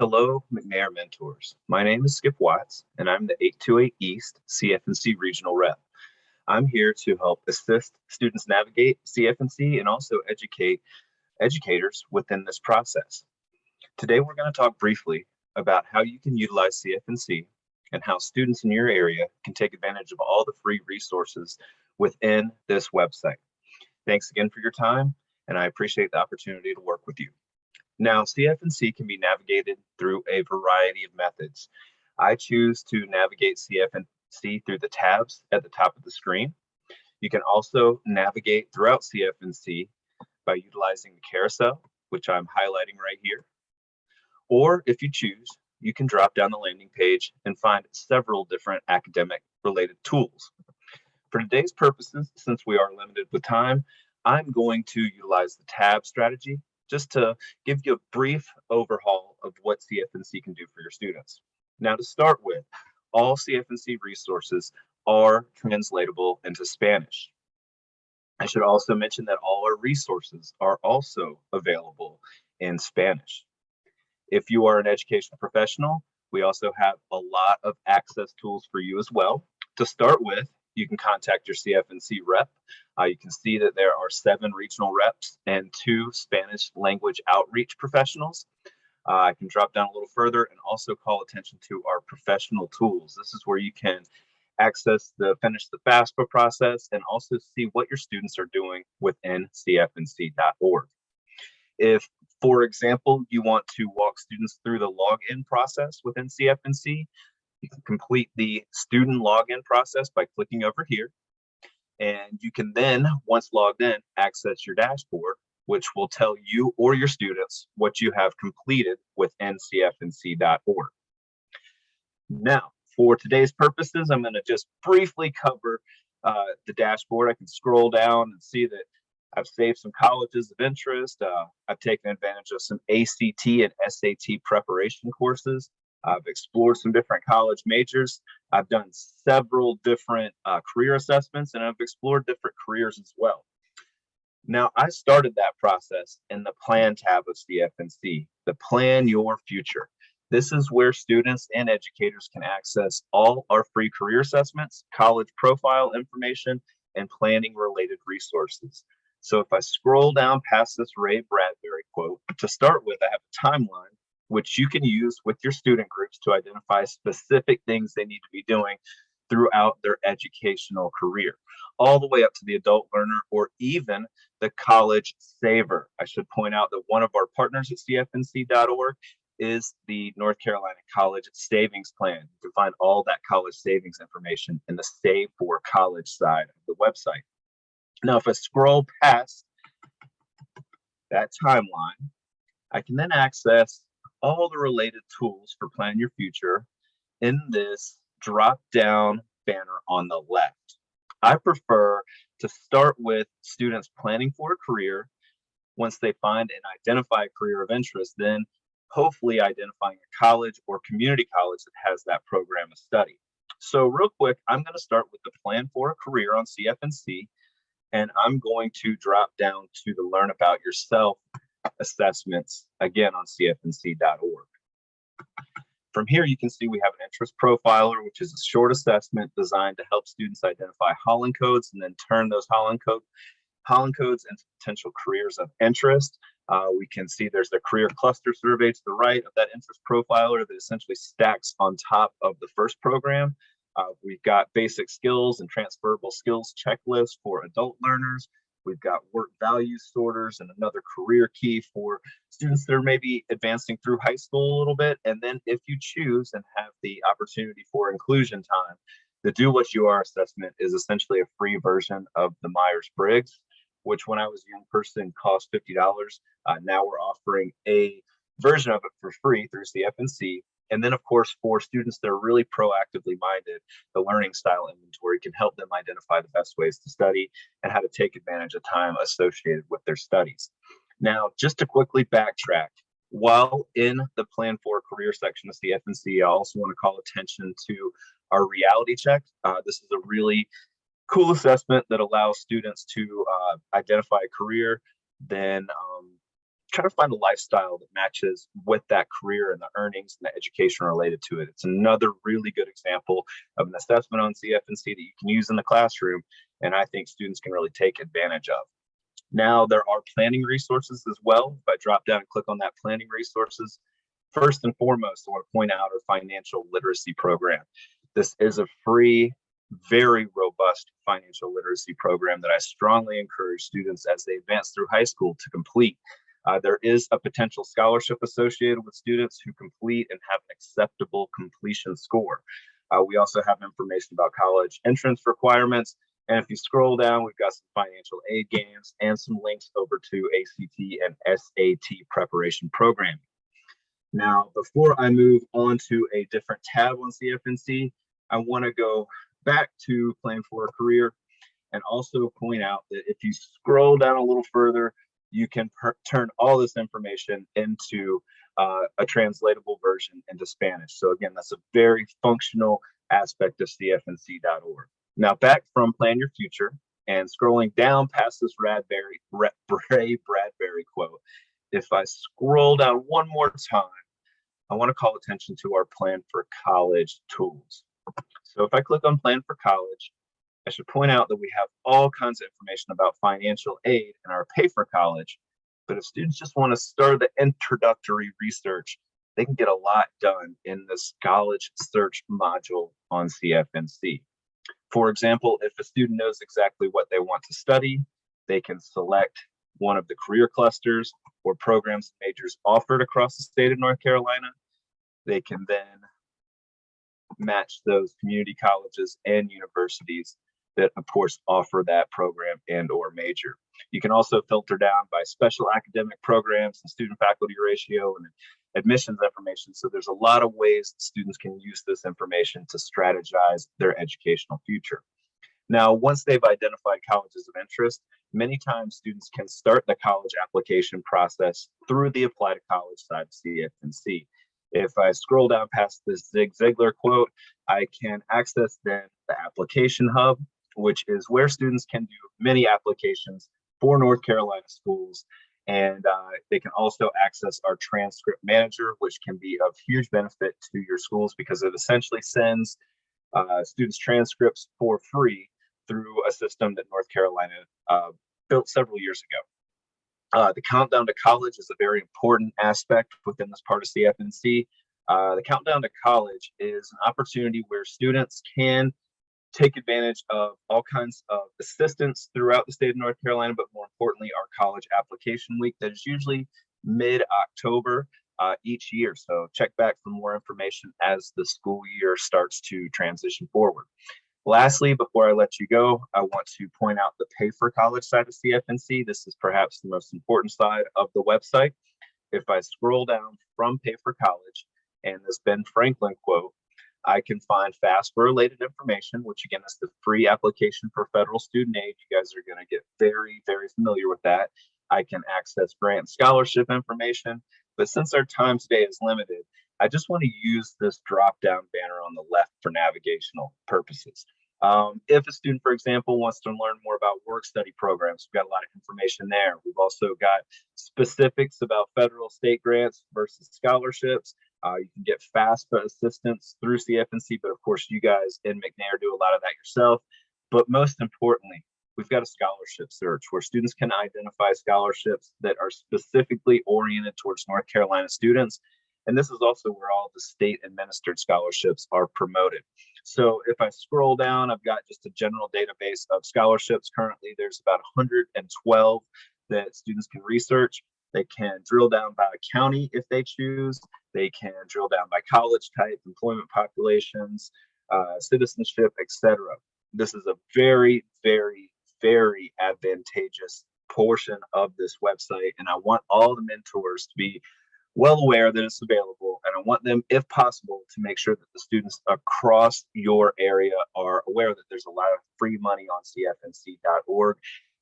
Hello, McNair Mentors. My name is Skip Watts, and I'm the 828 East CFNC Regional Rep. I'm here to help assist students navigate CFNC and also educate educators within this process. Today, we're going to talk briefly about how you can utilize CFNC and how students in your area can take advantage of all the free resources within this website. Thanks again for your time, and I appreciate the opportunity to work with you. Now, CFNC can be navigated through a variety of methods. I choose to navigate CFNC through the tabs at the top of the screen. You can also navigate throughout CFNC by utilizing the carousel, which I'm highlighting right here. Or if you choose, you can drop down the landing page and find several different academic related tools. For today's purposes, since we are limited with time, I'm going to utilize the tab strategy just to give you a brief overhaul of what CFNC can do for your students. Now, to start with, all CFNC resources are translatable into Spanish. I should also mention that all our resources are also available in Spanish. If you are an educational professional, we also have a lot of access tools for you as well. To start with, you can contact your CFNC rep. You can see that there are 7 regional reps and 2 Spanish language outreach professionals. I can drop down a little further and also call attention to our professional tools. This is where you can access the Finish the FAFSA process and also see what your students are doing within cfnc.org. If, for example, you want to walk students through the login process within CFNC, you can complete the student login process by clicking over here. And you can then, once logged in, access your dashboard, which will tell you or your students what you have completed within cfnc.org. Now, for today's purposes, I'm going to just briefly cover the dashboard. I can scroll down and see that I've saved some colleges of interest. I've taken advantage of some ACT and SAT preparation courses. I've explored some different college majors. I've done several different career assessments, and I've explored different careers as well. Now, I started that process in the Plan tab of CFNC, the Plan Your Future. This is where students and educators can access all our free career assessments, college profile information, and planning-related resources. So if I scroll down past this Ray Bradbury quote, to start with, I have a timeline which you can use with your student groups to identify specific things they need to be doing throughout their educational career, all the way up to the adult learner or even the college saver. I should point out that one of our partners at cfnc.org is the North Carolina College Savings Plan. You can find all that college savings information in the Save for College side of the website. Now, if I scroll past that timeline, I can then access all the related tools for Plan Your Future in this drop-down banner on the left. I prefer to start with students planning for a career. Once they find and identify a career of interest, then hopefully identifying a college or community college that has that program of study. So real quick, I'm going to start with the Plan for a Career on CFNC, and I'm going to drop down to the Learn About Yourself assessments, again on cfnc.org. From here, you can see we have an interest profiler, which is a short assessment designed to help students identify Holland codes and then turn those Holland codes into potential careers of interest. We can see there's the career cluster survey to the right of that interest profiler that essentially stacks on top of the first program. We've got basic skills and transferable skills checklist for adult learners. We've got work value sorters and another career key for students that are maybe advancing through high school a little bit. And then if you choose and have the opportunity for inclusion time, the Do What You Are assessment is essentially a free version of the Myers-Briggs, which when I was a young person cost $50. Now we're offering a version of it for free through CFNC. And then, of course, for students that are really proactively minded, the learning style inventory can help them identify the best ways to study and how to take advantage of time associated with their studies. Now, just to quickly backtrack, while in the Plan for a Career section of CFNC, I also want to call attention to our reality check. This is a really cool assessment that allows students to identify a career, then try to find a lifestyle that matches with that career and the earnings and the education related to it. It's another really good example of an assessment on CFNC that you can use in the classroom, and I think students can really take advantage of. Now, there are planning resources as well. If I drop down and click on that planning resources, first and foremost, I want to point out our financial literacy program. This is a free, very robust financial literacy program that I strongly encourage students as they advance through high school to complete. There is a potential scholarship associated with students who complete and have an acceptable completion score. We also have information about college entrance requirements. And if you scroll down, we've got some financial aid games and some links over to ACT and SAT preparation programming. Now, before I move on to a different tab on CFNC, I want to go back to Plan for a Career and also point out that if you scroll down a little further, you can turn all this information into a translatable version into Spanish. So again, that's a very functional aspect of CFNC.org. Now back from Plan Your Future and scrolling down past this Ray Bradbury quote, if I scroll down one more time, I want to call attention to our Plan for College tools. So if I click on Plan for College, I should point out that we have all kinds of information about financial aid in our Pay for College. But if students just want to start the introductory research, they can get a lot done in this college search module on CFNC. For example, if a student knows exactly what they want to study, they can select one of the career clusters or programs and majors offered across the state of North Carolina. They can then match those community colleges and universities that of course offer that program and or major. You can also filter down by special academic programs and student faculty ratio and admissions information. So there's a lot of ways students can use this information to strategize their educational future. Now, once they've identified colleges of interest, many times students can start the college application process through the Apply to College side of CFNC. If I scroll down past this Zig Ziglar quote, I can access then the application hub, which is where students can do many applications for North Carolina schools. And they can also access our transcript manager, which can be of huge benefit to your schools because it essentially sends students transcripts for free through a system that North Carolina built several years ago. The countdown to college is a very important aspect within this part of CFNC. The countdown to college is an opportunity where students can take advantage of all kinds of assistance throughout the state of North Carolina, but more importantly, our college application week that is usually mid-October each year. So check back for more information as the school year starts to transition forward. Lastly, before I let you go, I want to point out the Pay for College side of CFNC. This is perhaps the most important side of the website. If I scroll down from Pay for College and this Ben Franklin quote, I can find FAFSA related information, which again is the free application for federal student aid. You guys are going to get very, very familiar with that. I can access grant scholarship information, but since our time today is limited, I just want to use this drop down banner on the left for navigational purposes. If a student, for example, wants to learn more about work study programs, we've got a lot of information there. We've also got specifics about federal state grants versus scholarships. You can get FAFSA assistance through CFNC, but of course you guys in McNair do a lot of that yourself. But most importantly, we've got a scholarship search where students can identify scholarships that are specifically oriented towards North Carolina students. And this is also where all the state administered scholarships are promoted. So if I scroll down, I've got just a general database of scholarships. Currently, there's about 112 that students can research. They can drill down by county if they choose. They can drill down by college type, employment populations, citizenship, etc. This is a very, very, very advantageous portion of this website. And I want all the mentors to be well aware that it's available. And I want them, if possible, to make sure that the students across your area are aware that there's a lot of free money on CFNC.org.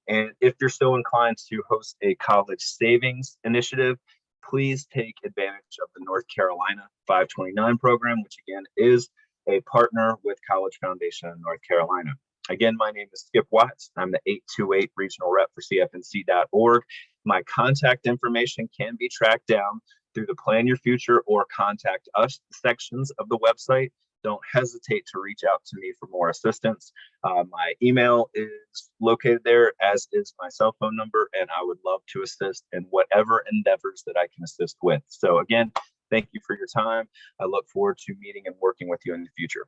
And if you're so inclined to host a college savings initiative, please take advantage of the North Carolina 529 program, which again is a partner with College Foundation in North Carolina. Again, my name is Skip Watts. I'm the 828 regional rep for CFNC.org. My contact information can be tracked down through the Plan Your Future or Contact Us sections of the website. Don't hesitate to reach out to me for more assistance. My email is located there, as is my cell phone number, and I would love to assist in whatever endeavors that I can assist with. So again, thank you for your time. I look forward to meeting and working with you in the future.